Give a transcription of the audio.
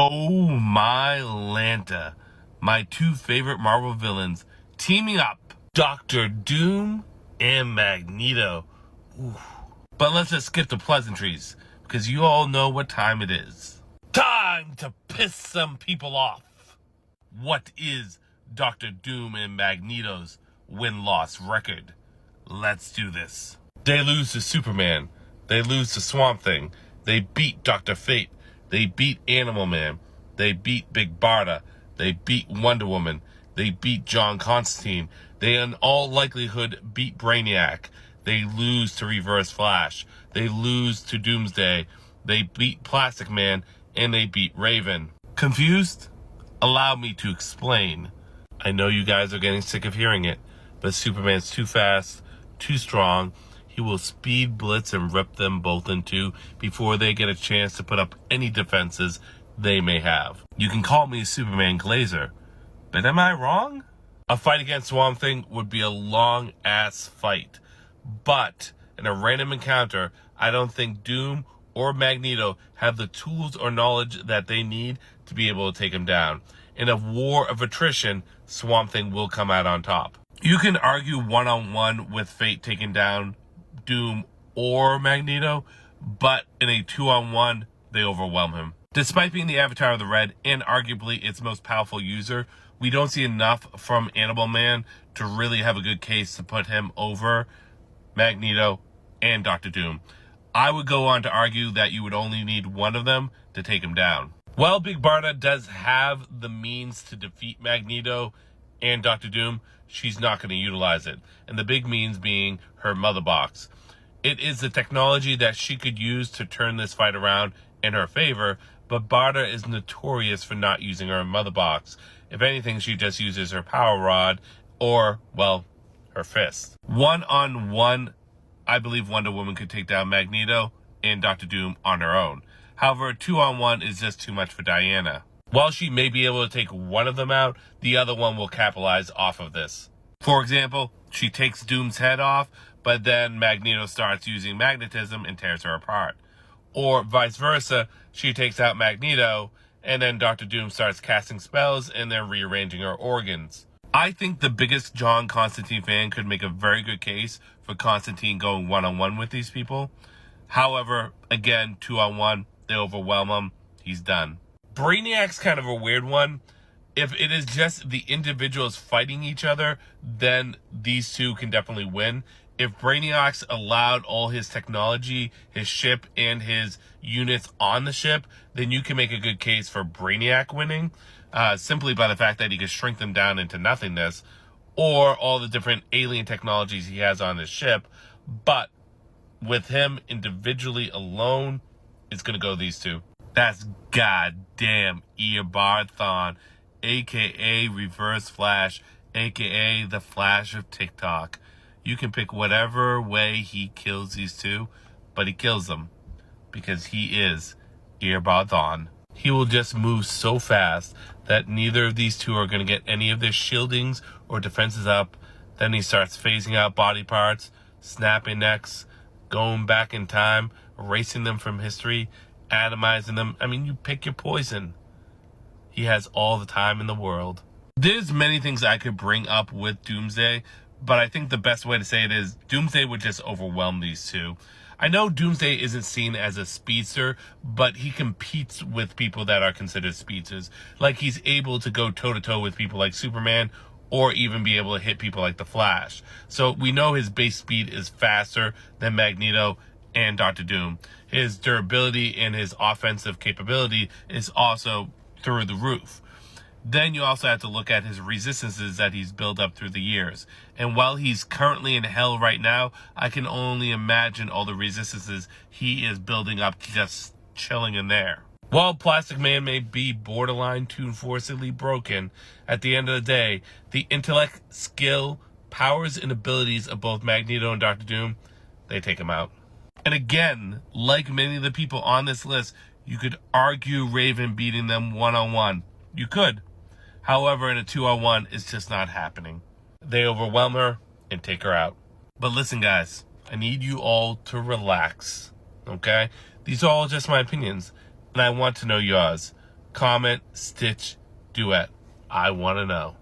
Oh my Lanta. My two favorite Marvel villains teaming up. Doctor Doom and Magneto. Ooh. But let's just skip the pleasantries, because you all know what time it is. Time to piss some people off. What is Doctor Doom and Magneto's win-loss record? Let's do this. They lose to Superman. They lose to Swamp Thing. They beat Dr. Fate. They beat Animal Man. They beat Big Barda. They beat Wonder Woman. They beat John Constantine. They in all likelihood beat Brainiac. They lose to Reverse Flash. They lose to Doomsday. They beat Plastic Man. And they beat Raven. Confused? Allow me to explain. I know you guys are getting sick of hearing it, but Superman's too fast, too strong. He will speed blitz and rip them both in two before they get a chance to put up any defenses they may have. You can call me Superman Glazer, but am I wrong? A fight against Swamp Thing would be a long-ass fight, but in a random encounter, I don't think Doom or Magneto have the tools or knowledge that they need to be able to take him down. In a war of attrition, Swamp Thing will come out on top. You can argue one-on-one with Fate taking down Doom or Magneto, but in a two-on-one, they overwhelm him. Despite being the avatar of the Red and arguably its most powerful user, we don't see enough from Animal Man to really have a good case to put him over Magneto and Doctor Doom. I would go on to argue that you would only need one of them to take him down. While Big Barda does have the means to defeat Magneto and Doctor Doom, she's not going to utilize it. And the big means being her mother box. It is the technology that she could use to turn this fight around in her favor, but Barda is notorious for not using her mother box. If anything, she just uses her power rod or, well, her fist. One-on-one, I believe Wonder Woman could take down Magneto and Doctor Doom on her own. However, two-on-one is just too much for Diana. While she may be able to take one of them out, the other one will capitalize off of this. For example, she takes Doom's head off, but then Magneto starts using magnetism and tears her apart. Or vice versa, she takes out Magneto, and then Doctor Doom starts casting spells and then rearranging her organs. I think the biggest John Constantine fan could make a very good case for Constantine going one-on-one with these people. However, again, two-on-one, they overwhelm him. He's done. Brainiac's kind of a weird one. If it is just the individuals fighting each other, then these two can definitely win. If Brainiac's allowed all his technology, his ship, and his units on the ship, then you can make a good case for Brainiac winning, simply by the fact that he can shrink them down into nothingness, or all the different alien technologies he has on his ship. But with him individually alone, it's going to go these two. That's goddamn Earbarthon, a.k.a. Reverse Flash, a.k.a. the Flash of TikTok. You can pick whatever way he kills these two, but he kills them because he is Earbarthon. He will just move so fast that neither of these two are going to get any of their shieldings or defenses up. Then he starts phasing out body parts, snapping necks, going back in time, erasing them from history, atomizing them. I mean, you pick your poison. He has all the time in the world. There's many things I could bring up with Doomsday, but I think the best way to say it is Doomsday would just overwhelm these two. I know Doomsday isn't seen as a speedster, but he competes with people that are considered speedsters. Like, he's able to go toe-to-toe with people like Superman, or even be able to hit people like the Flash. So we know his base speed is faster than Magneto and Doctor Doom. His durability and his offensive capability is also through the roof. Then you also have to look at his resistances that he's built up through the years. And while he's currently in hell right now, I can only imagine all the resistances he is building up just chilling in there. While Plastic Man may be borderline too forcibly broken, at the end of the day, the intellect, skill, powers, and abilities of both Magneto and Doctor Doom, they take him out. And again, like many of the people on this list, you could argue Raven beating them one-on-one. You could. However, in a two-on-one, it's just not happening. They overwhelm her and take her out. But listen, guys, I need you all to relax, okay? These are all just my opinions, and I want to know yours. comment, stitch, duet. I want to know.